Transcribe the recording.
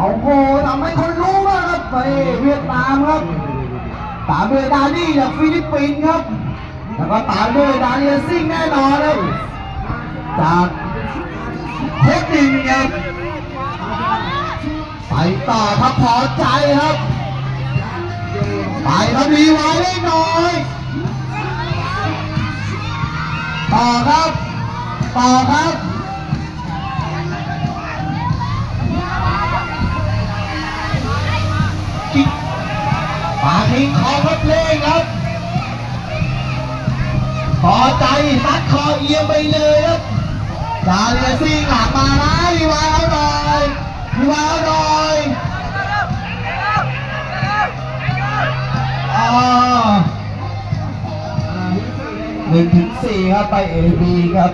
เอาโหทำให้คนรู้นะครับไปเวียดนามครับตามด้วยดานี่จากฟิลิปปินส์ครับแล้วก็ตามด้วยดาเนียซิงแน่นอนครับจากโคดินครับไปต่อครับพอใจครับไปครับรีไวล์ได้หน่อยต่อครับต่อครับปาทิ้งของครับเพลงครับพอใจซัดคอเอียงไปเลยครับดาเลียซิงหลักมานะรีไวล์เอาหน่อยรีไวล์เอาหน่อย1-4ครับไป AB ครับ